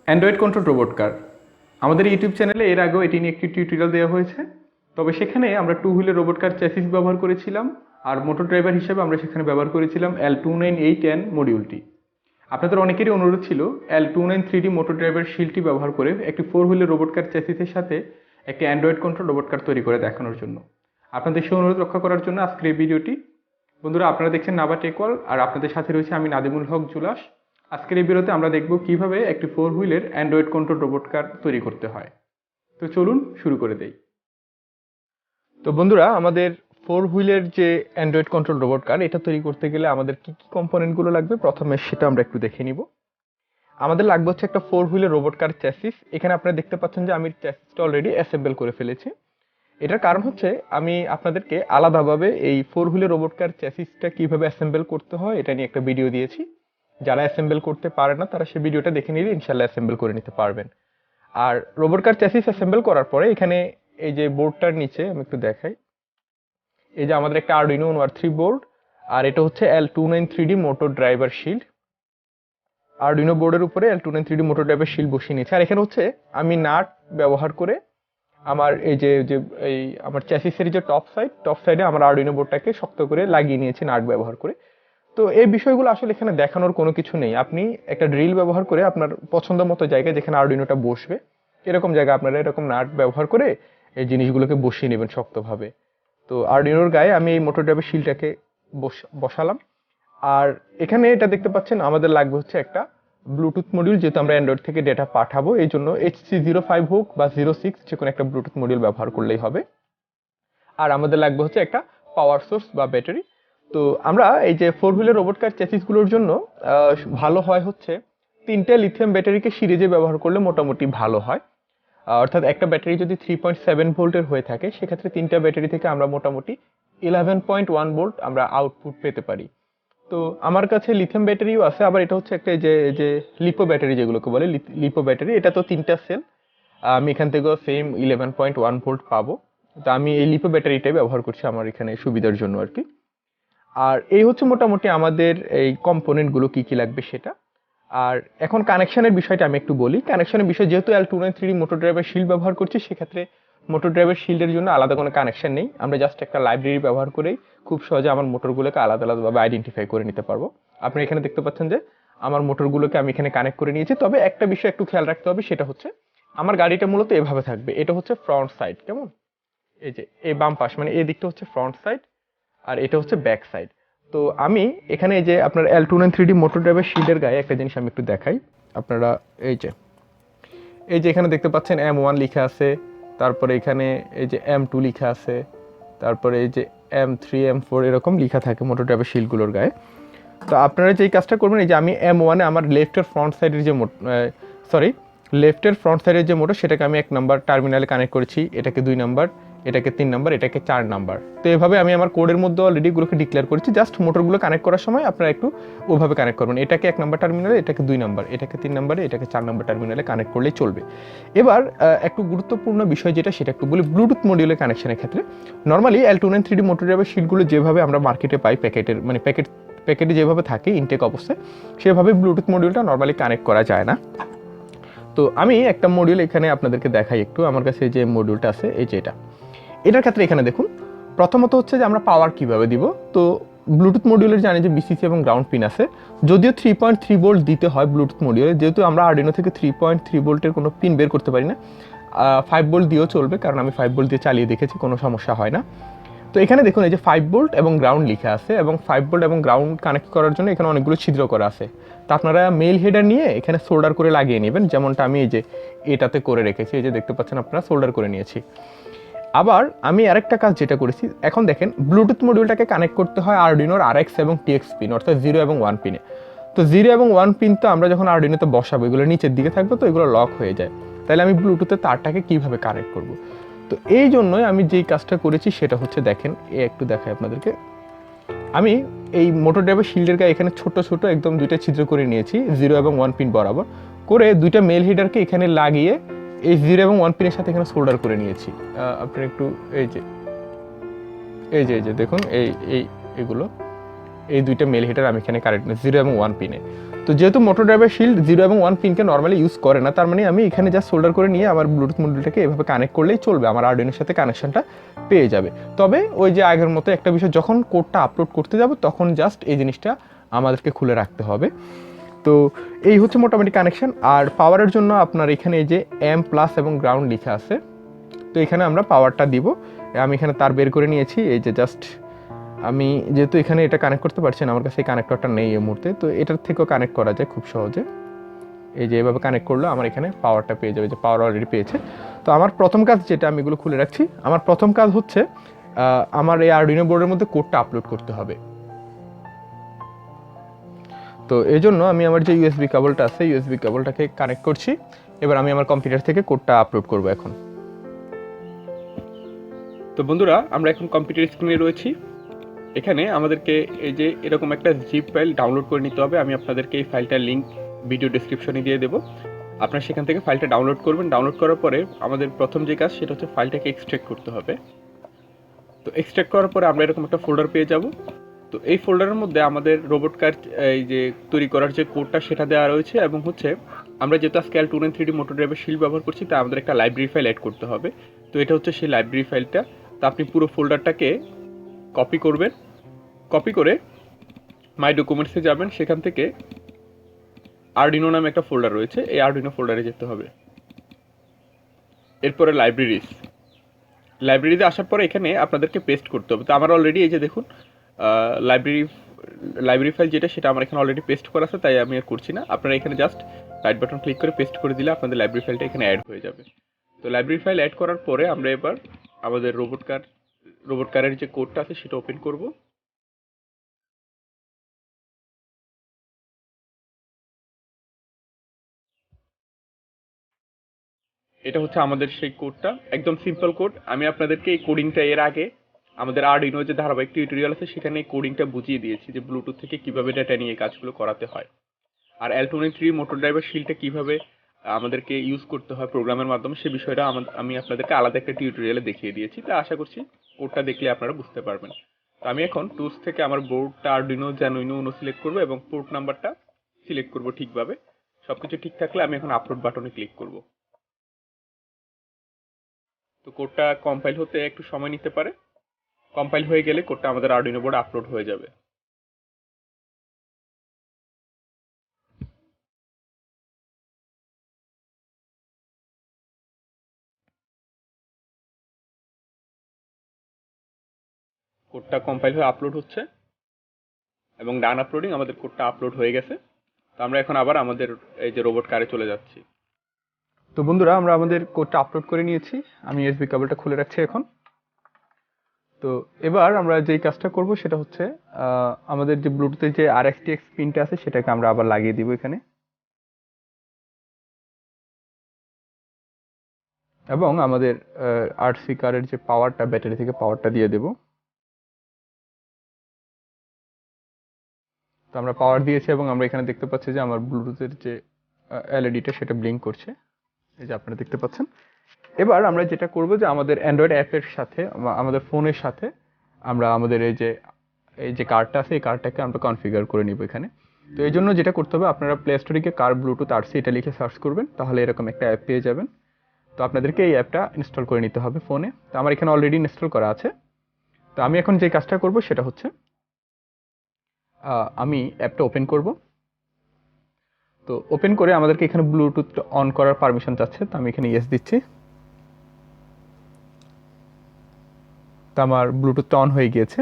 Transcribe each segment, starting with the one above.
Android control robot কার। আমাদের YouTube চ্যানেলে এর আগেও এটি নিয়ে একটি টিউটোরিয়াল দেওয়া হয়েছে, তবে সেখানে আমরা 2 হুইলের রোবট কার চ্যাসিস ব্যবহার করেছিলাম, আর মোটর ড্রাইভার হিসেবে আমরা সেখানে ব্যবহার করেছিলাম L298N মডিউলটি। আপনাদের অনেকেরই অনুরোধ ছিল L293D মোটর ড্রাইভার শিল্ডটি ব্যবহার করে একটি 4 হুইলের রোবট কার চ্যাসিসের সাথে একটি অ্যান্ড্রয়েড কন্ট্রোল রোবট কার তৈরি করে দেখানোর জন্য। আপনাদের সেই অনুরোধ রক্ষা করার জন্য আজকের এই ভিডিওটি। বন্ধুরা, আপনারা দেখছেন নাবা টেকওয়াল, আর আপনাদের সাথে রয়েছে আমি নাদিমুল হক জুলাস। আজকের এই ভিডিওতে আমরা দেখব কিভাবে একটি 4 হুইলের অ্যান্ড্রয়েড কন্ট্রোল রোবট কার তৈরি করতে হয়। তো চলুন শুরু করে দেই। তো বন্ধুরা, আমাদের 4 হুইলের যে অ্যান্ড্রয়েড কন্ট্রোল রোবট কার এটা তৈরি করতে গেলে আমাদের কি কি কম্পোনেন্টগুলো লাগবে প্রথমে সেটা আমরা একটু দেখে নিব। আমাদের লাগবে হচ্ছে একটা 4 হুইলের রোবট কার চ্যাসিস। এখানে আপনারা দেখতে পাচ্ছেন যে আমি চ্যাসিসটা অলরেডি অ্যাসেম্বল করে ফেলেছি। এটার কারণ হচ্ছে আমি আপনাদেরকে আলাদাভাবে এই 4 হুইলের রোবট কার চ্যাসিসটা কিভাবে অ্যাসেম্বল করতে হয় এটা নিয়ে একটা ভিডিও দিয়েছি। যারা অ্যাসেম্বল করতে পারে না তারা সেই ভিডিওটা দেখে নিলে ইনশাল্লাহ অ্যাসেম্বল করে নিতে পারবেন। আর রোবট কার চ্যাসিস অ্যাসেম্বল করার পরে এখানে এই যে বোর্ডটার নিচে আমি একটু দেখাই, এই যে আমাদের একটা Arduino ONR3 বোর্ড, আর এটা হচ্ছে L293D motor driver shield. Arduino বোর্ডের উপরে L293D মোটর ড্রাইভার শিল্ড বসিয়ে নিয়েছি। আর এখানে হচ্ছে আমি নাট ব্যবহার করে আমার এই যে যে এই আমার চ্যাসিসের যে টপ সাইডে আমার Arduino বোর্ডটাকে শক্ত করে লাগিয়ে নিয়েছি নাট ব্যবহার করে। তো এই বিষয়গুলো আসলে এখানে দেখানোর কোনো কিছু নেই। আপনি একটা ড্রিল ব্যবহার করে আপনার পছন্দ মতো জায়গায় যেখানে আরডুইনোটা বসবে এরকম জায়গায় আপনারা এরকম নাট ব্যবহার করে এই জিনিসগুলোকে বসিয়ে নেবেন শক্তভাবে। তো আরডুইনোর গায়ে আমি এই মোটর ড্রাইভার শিলটাকে বসালাম। আর এখানে এটা দেখতে পাচ্ছেন আমাদের লাগবে হচ্ছে একটা ব্লুটুথ মডিউল, যেহেতু আমরা অ্যান্ড্রয়েড থেকে ডেটা পাঠাবো এই জন্য HC05 হোক বা 06 যে কোনো একটা ব্লুটুথ মডিউল ব্যবহার করলেই হবে। আর আমাদের লাগবে হচ্ছে একটা পাওয়ার সোর্স বা ব্যাটারি। তো আমরা এই যে 4 হুইলের রোবট কার চ্যাসিসগুলোর জন্য ভালো হয় হচ্ছে 3টে লিথিয়াম ব্যাটারিকে সিরিজে ব্যবহার করলে মোটামুটি ভালো হয়। অর্থাৎ একটা ব্যাটারি যদি 3.7 ভোল্টের হয়ে থাকে সেক্ষেত্রে 3টা ব্যাটারি থেকে আমরা মোটামুটি 11.1 ভোল্ট আমরা আউটপুট পেতে পারি। তো আমার কাছে লিথিয়াম ব্যাটারিও আছে, আবার এটা হচ্ছে একটা যে লিপো ব্যাটারি যেগুলোকে বলে লিপো ব্যাটারি, এটা তো 3টা সেল, আমি এখান থেকেও সেম 11.1 ভোল্ট পাবো। তো আমি এই লিপো ব্যাটারিটাই ব্যবহার করছি আমার এখানে সুবিধার জন্য আর কি। আর এই হচ্ছে মোটামুটি আমাদের এই কম্পোনেন্টগুলো কি কি লাগবে সেটা। আর এখন কানেকশনের বিষয়টা আমি একটু বলি। কানেকশনের বিষয়, যেহেতু L293 মোটর ড্রাইভার শিল্ড ব্যবহার করছি সেক্ষেত্রে মোটর ড্রাইভার শিল্ডের জন্য আলাদা কোনো কানেকশন নেই। আমরা জাস্ট একটা লাইব্রেরি ব্যবহার করেই খুব সহজে আমার মোটরগুলোকে আলাদা আলাদাভাবে আইডেন্টিফাই করে নিতে পারবো। আপনি এখানে দেখতে পাচ্ছেন যে আমার মোটরগুলোকে আমি এখানে কানেক্ট করে নিয়েছি। তবে একটা বিষয় একটু খেয়াল রাখতে হবে, সেটা হচ্ছে আমার গাড়িটা মূলত এভাবে থাকবে। এটা হচ্ছে ফ্রন্ট সাইড, কেমন এই যে এই বাম পাশ মানে এই দিকটা হচ্ছে ফ্রন্ট সাইড, আর এটা হচ্ছে ব্যাক সাইড। তো আমি এখানে এই যে আপনার L293D মোটর ড্রাইভার শিল্ডের গায়ে একটা জিনিস আমি একটু দেখাই আপনারা। এই যে এখানে দেখতে পাচ্ছেন M1 লেখা আছে, তারপরে এখানে এই যে M2 লেখা আছে, তারপরে এই যে M3 M4 এরকম লেখা থাকে মোটর ড্রাইভার শিল্ডগুলোর গায়ে। তো আপনারা যেই কাজটা করবেন, এই যে আমি M1 এ আমার লেফটের ফ্রন্ট সাইডের যে মোটর সেটাকে আমি 1 নাম্বার টার্মিনালে কানেক্ট করেছি, এটাকে 2 নাম্বার, এটাকে 3 নাম্বার, এটাকে 4 নাম্বার। তো এভাবে আমি আমার কোডের মধ্যে অলরেডি এগুলোকে ডিক্লেয়ার করেছি। জাস্ট মোটরগুলো কানেক্ট করার সময় আপনারা একটু ওভাবে কানেক্ট করবেন, এটাকে 1 নাম্বার টার্মিনালে, এটাকে 2 নাম্বার, এটাকে 3 নাম্বারে, এটাকে 4 নাম্বার টার্মিনালে কানেক্ট করলেই চলবে। এবার একটু গুরুত্বপূর্ণ বিষয় যেটা সেটা একটু বলি। ব্লুটুথ মডিউলের কানেকশনের ক্ষেত্রে নর্মালি L293D মোটর ড্রাইভার শিটগুলো যেভাবে আমরা মার্কেটে পাই প্যাকেটের মানে প্যাকেটে যেভাবে থাকে ইনটেক অবস্থায়, সেভাবে ব্লুটুথ মডিউলটা নর্মালি কানেক্ট করা যায় না। তো আমি একটা মডিউল এখানে আপনাদেরকে দেখাই একটু। আমার কাছে যে মডিউলটা আছে এই যে এটার ক্ষেত্রে এখানে দেখুন, প্রথমত হচ্ছে যে আমরা পাওয়ার কিভাবে দিব। তো ব্লুটুথ মডিউলের জানি যে বিসিসি এবং গ্রাউন্ড পিন আছে, যদিও 3.3 ভোল্ট দিতে হয় ব্লুটুথ মডিউলে, যেহেতু আমরা আরডুইনো থেকে 3.3 ভোল্টের কোনো পিন বের করতে পারি না। 5 ভোল্ট দিয়েও চলবে, কারণ আমি 5 ভোল্ট দিয়ে চালিয়ে দেখেছি, কোনো সমস্যা হয় না। তো এখানে দেখুন এই যে 5 ভোল্ট এবং গ্রাউন্ড লেখা আছে, এবং 5 ভোল্ট এবং গ্রাউন্ড কানেক্ট করার জন্য এখানে অনেকগুলো ছিদ্র করা আছে। তো আপনারা মেল হেডার নিয়ে এখানে সোল্ডার করে লাগিয়ে নেবেন, যেমনটা আমি এই যে এটাতে করে রেখেছি। এই যে দেখতে পাচ্ছেন আপনারা, সোল্ডার করে নিয়েছি। আবার আমি আরেকটা কাজ যেটা করেছি, এখন দেখেন ব্লুটুথ মডিউলটাকে কানেক্ট করতে হয় আরডুইনোর RX এবং TX পিন, অর্থাৎ 0 এবং 1 পিনে। তো 0 এবং 1 পিন তো আমরা যখন আরডুইনোতে বসাবো এগুলো নিচের দিকে থাকবে, তো এগুলো লক হয়ে যায়। তাহলে আমি ব্লুটুথে তারটাকে কিভাবে কানেক্ট করব? তো এই জন্যই আমি যেই কাজটা করেছি সেটা হচ্ছে, দেখেন একটু দেখাই আপনাদেরকে। আমি এই মোটর ড্রাইভার শিল্ডের গায়ে এখানে ছোট ছোট একদম 2টা ছিদ্র করে নিয়েছি 0 এবং 1 পিন বরাবর করে, 2টা মেল হিডারকে এখানে লাগিয়ে এই 0 এবং 1 পিনের সাথে এখানে সোল্ডার করে নিয়েছি। আপনারা একটু এই যে দেখুন এগুলো এই 2টা মেল হিডার আমি এখানে কানেক্ট 0 এবং 1 পিনে। তো যেহেতু মোটর ড্রাইভার শিল্ড 0 এবং 1 পিনকে নর্মালি ইউজ করে না, তার মানে আমি এখানে জাস্ট সোল্ডার করে নিয়ে আমার ব্লুটুথ মডিউলটাকে এভাবে কানেক্ট করলেই চলবে, আমার আরডুইনোর সাথে কানেকশনটা পেয়ে যাবে। তবে ওই যে আগের মতো একটা বিষয়, যখন কোডটা আপলোড করতে যাব তখন জাস্ট এই জিনিসটা আমাদেরকে খুলে রাখতে হবে। তো এই হচ্ছে মোটামুটি কানেকশন। আর পাওয়ারের জন্য আপনার এখানে এই যে এম প্লাস এবং গ্রাউন্ড লেখা আছে, তো এখানে আমরা পাওয়ারটা দিব। আমি এখানে তার বের করে নিয়েছি, এই যে জাস্ট আমি যেহেতু এখানে এটা কানেক্ট করতে পারছি না, আমার কাছে এই কানেক্টরটা নেই এই মুহূর্তে, তো এটার থেকেও কানেক্ট করা যায় খুব সহজে। এই যে এভাবে কানেক্ট করলে আমার এখানে পাওয়ারটা পেয়ে যাবে, যে পাওয়ার অলরেডি পেয়েছে। তো আমার প্রথম কাজ যেটা, আমি এগুলো খুলে রাখছি, আমার প্রথম কাজ হচ্ছে আমার এই আরডুইনো বোর্ডের মধ্যে কোডটা আপলোড করতে হবে। তো এই জন্য আমি আমার যে ইউএসবি কেবলটা আছে, ইউএসবি কেবলটাকে কানেক্ট করছি। এবার আমি আমার কম্পিউটার থেকে কোডটা আপলোড করব এখন। তো বন্ধুরা, আমরা এখন কম্পিউটার স্ক্রিনে রয়েছি। এখানে আমাদেরকে এই যে এরকম একটা জিপ ফাইল ডাউনলোড করে নিতে হবে। আমি আপনাদেরকে এই ফাইলটার লিঙ্ক ভিডিও ডেসক্রিপশনে দিয়ে দেবো, আপনারা সেখান থেকে ফাইলটা ডাউনলোড করবেন। ডাউনলোড করার পরে আমাদের প্রথম যে কাজ সেটা হচ্ছে ফাইলটাকে এক্সট্রাক্ট করতে হবে। তো এক্সট্রাক্ট করার পরে আমরা এরকম একটা ফোল্ডার পেয়ে যাব। তো এই ফোল্ডারের মধ্যে আমাদের রোবট কার এই যে তৈরি করার যে কোডটা সেটা দেওয়া রয়েছে, এবং হচ্ছে আমরা যেহেতু আজকে L293 3D motor driver shield ব্যবহার করছি, তা আমাদের একটা লাইব্রেরি ফাইল অ্যাড করতে হবে। তো এটা হচ্ছে সেই লাইব্রেরি ফাইলটা। তো আপনি পুরো ফোল্ডারটাকে কপি করবেন, কপি করে মাই ডকুমেন্টসে যাবেন, সেখান থেকে আরডিনো নামে একটা ফোল্ডার রয়েছে, এই আরডিনো ফোল্ডারে যেতে হবে। এরপরে লাইব্রেরিতে আসার পরে এখানে আপনাদেরকে পেস্ট করতে হবে। তো আমার অলরেডি এই যে দেখুন লাইব্রেরি ফাইল যেটা, সেটা আমার এখানে অলরেডি পেস্ট করা আছে, তাই আমি আর করছি না। আপনারা এখানে জাস্ট রাইট বাটন ক্লিক করে পেস্ট করে দিলে আপনাদের লাইব্রেরি ফাইলটা এখানে অ্যাড হয়ে যাবে। তো লাইব্রেরি ফাইল অ্যাড করার পরে আমরা এবার আমাদের রোবট কারের যে কোডটা আছে সেটা ওপেন করব। এটা হচ্ছে আমাদের সেই কোডটা, একদম সিম্পল কোড। আমি আপনাদেরকে এই কোডিংটা এর আগে আমাদের আরডুইনো যে ধারাবাহিক টিউটোরিয়াল আছে সেখানে এই কোডিংটা বুঝিয়ে দিয়েছি, যে ব্লুটুথ থেকে কিভাবে ডেটা নিয়ে কাজগুলো করাতে হয়, আর L293 মোটর ড্রাইভার শিল্ডটা কিভাবে আমাদেরকে ইউজ করতে হয় প্রোগ্রামের মাধ্যমে, সে বিষয়টা আমি আপনাদেরকে আলাদা একটা টিউটোরিয়ালে দেখিয়ে দিয়েছি। তা আশা করছি কোডটা দেখলে আপনারা বুঝতে পারবেন। তো আমি এখন টুলস থেকে আমার বোর্ডটা আরডুইনো জানুইনো উনো সিলেক্ট করব এবং পোর্ট নাম্বারটা সিলেক্ট করব ঠিকভাবে। সবকিছু ঠিক থাকলে আমি এখন আপলোড বাটনে ক্লিক করব। তো কোডটা কম্পাইল হতে একটু সময় নিতে পারে। কম্পাইল হয়ে গেলে কোডটা আমাদের আরডুইনো বোর্ডে আপলোড হয়ে যাবে। কোডটা কম্পাইল হয়ে আপলোড হচ্ছে এবং ডান আপলোডিং, আমাদের কোডটা আপলোড হয়ে গেছে। তো আমরা এখন আবার আমাদের এই যে রোবট কারে চলে যাচ্ছি। তো বন্ধুরা, আমরা আমাদের কোডটা আপলোড করে নিয়েছি। আমি ইউএসবি কেবলটা খুলে রাখছি এখন। তো এবার আমরা যেই কাজটা করব সেটা হচ্ছে আমাদের যে ব্লুটুথের যে RxTX পিনটা আছে সেটাকে আমরা আবার লাগিয়ে দিব এখানে, এবং আমাদের আরসি কারের যে পাওয়ারটা, ব্যাটারি থেকে পাওয়ারটা দিয়ে দেব। তো আমরা পাওয়ার দিয়েছি এবং আমরা এখানে দেখতে পাচ্ছি যে আমার ব্লুটুথের যে এলইডিটা সেটা ব্লিঙ্ক করছে, এই যে আপনারা দেখতে পাচ্ছেন। এবার আমরা যেটা করব যে আমাদের অ্যান্ড্রয়েড অ্যাপের সাথে, আমাদের ফোনের সাথে আমরা আমাদের এই যে কার্ডটা আছে, এই কার্ডটাকে আমরা কনফিগার করে নিব এখানে। তো এই জন্য যেটা করতে হবে, আপনারা প্লে স্টোরে গিয়ে কার ব্লুটুথ আরসি এটা লিখে সার্চ করবেন, তাহলে এরকম একটা অ্যাপ পেয়ে যাবেন। তো আপনাদেরকে এই অ্যাপটা ইনস্টল করে নিতে হবে ফোনে। তো আমার এখানে অলরেডি ইনস্টল করা আছে। তো আমি এখন যে কাজটা করব সেটা হচ্ছে আমি অ্যাপটা ওপেন করব। তো ওপেন করে আমাদেরকে এখানে ব্লুটুথ অন করার পারমিশন চাচ্ছে, তো আমি এখানে ইয়েস দিচ্ছি। তো আমার ব্লুটুথটা অন হয়ে গিয়েছে।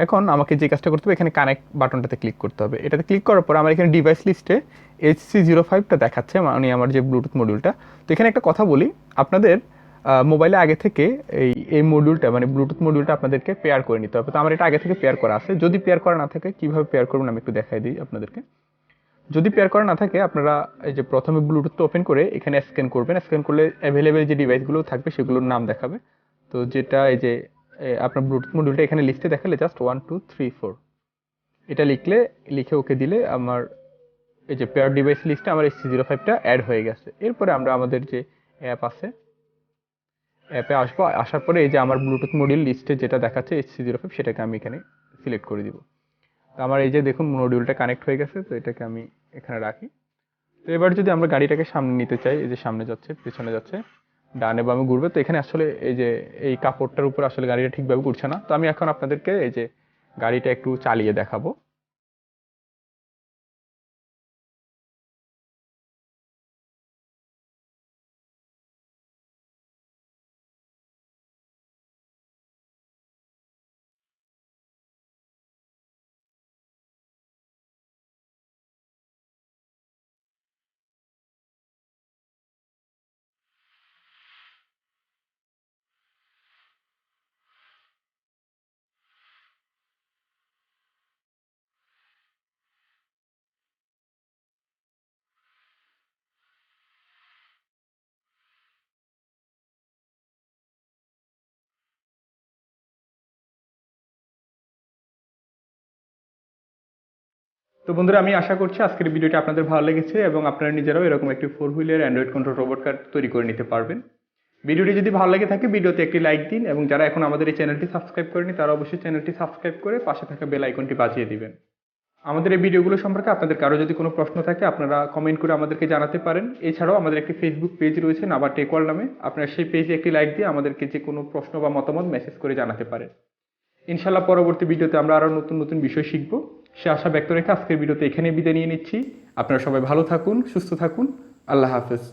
এখন আমাকে যে কাজটা করতে হবে, এখানে কানেক্ট বাটনটাতে ক্লিক করতে হবে। এটাতে ক্লিক করার পর আমার এখানে ডিভাইস লিস্টে HC05টা দেখাচ্ছে, মানে আমার যে ব্লুটুথ মডিউলটা। তো এখানে একটা কথা বলি, আপনাদের মোবাইলে আগে থেকে এই মডিউলটা, মানে ব্লুটুথ মডিউলটা আপনাদেরকে পেয়ার করে নিতে হবে। তো আমার এটা আগে থেকে পেয়ার করা আছে। যদি পেয়ার করা না থাকে, কীভাবে পেয়ার করবেন আমি একটু দেখাই দিই আপনাদেরকে। যদি পেয়ার করা না থাকে, আপনারা এই যে প্রথমে ব্লুটুথটা ওপেন করে এখানে স্ক্যান করবেন। স্ক্যান করলে অ্যাভেলেবেল যে ডিভাইসগুলো থাকবে সেগুলোর নাম দেখাবে। তো যেটা এই যে আপনার ব্লুটুথ মডিউলটা এখানে লিস্টে দেখালে জাস্ট 1 2 3 4 এটা লিখে ওকে দিলে আমার এই যে পেয়ার ডিভাইস লিস্টে আমার HC05টা অ্যাড হয়ে গেছে। এরপরে আমরা আমাদের যে অ্যাপ আছে, অ্যাপে আসবো। আসার পরে এই যে আমার ব্লুটুথ মডিউল লিস্টে যেটা দেখাচ্ছে HC05, সেটাকে আমি এখানে সিলেক্ট করে দিব। তো আমার এই যে দেখুন মডিউলটা কানেক্ট হয়ে গেছে, তো এটাকে আমি এখানে রাখি। তো এবার যদি আমরা গাড়িটাকে সামনে নিতে চাই, এই যে সামনে যাচ্ছে, পেছনে যাচ্ছে, ডানে বামে ঘুরবে, তো এখানে আসলে এই যে এই কাপড়টার উপর আসলে গাড়িটা ঠিকভাবে ঘুরছে না। তো আমি এখন আপনাদেরকে এই যে গাড়িটা একটু চালিয়ে দেখাবো। তো বন্ধুরা, আমি আশা করছি আজকের ভিডিওটি আপনাদের ভালো লেগেছে এবং আপনারা নিজেরাও এরকম একটি 4 হুইলের অ্যান্ড্রয়েড কন্ট্রোল রোবট কার তৈরি করে নিতে পারবেন। ভিডিওটি যদি ভালো লেগে থাকে ভিডিওতে একটি লাইক দিন এবং যারা এখন আমাদের এই চ্যানেলটি সাবস্ক্রাইব করেনি তারা অবশ্যই চ্যানেলটি সাবস্ক্রাইব করে পাশে থাকা বেল আইকনটি বাজিয়ে দিবেন। আমাদের এই ভিডিওগুলো সম্পর্কে আপনাদের কারো যদি কোনো প্রশ্ন থাকে আপনারা কমেন্ট করে আমাদেরকে জানাতে পারেন। এছাড়াও আমাদের একটি ফেসবুক পেজ রয়েছে নাবা টেকওয়াল নামে, আপনারা সেই পেজে একটি লাইক দিয়ে আমাদেরকে যে কোনো প্রশ্ন বা মতামত মেসেজ করে জানাতে পারেন। ইনশাল্লাহ পরবর্তী ভিডিওতে আমরা আরও নতুন নতুন বিষয় শিখব, সে আশা ব্যক্ত রেখে আজকের ভিডিওতে এখানেই বিদায় নিয়ে নিচ্ছি। আপনারা সবাই ভালো থাকুন, সুস্থ থাকুন। আল্লাহ হাফেজ।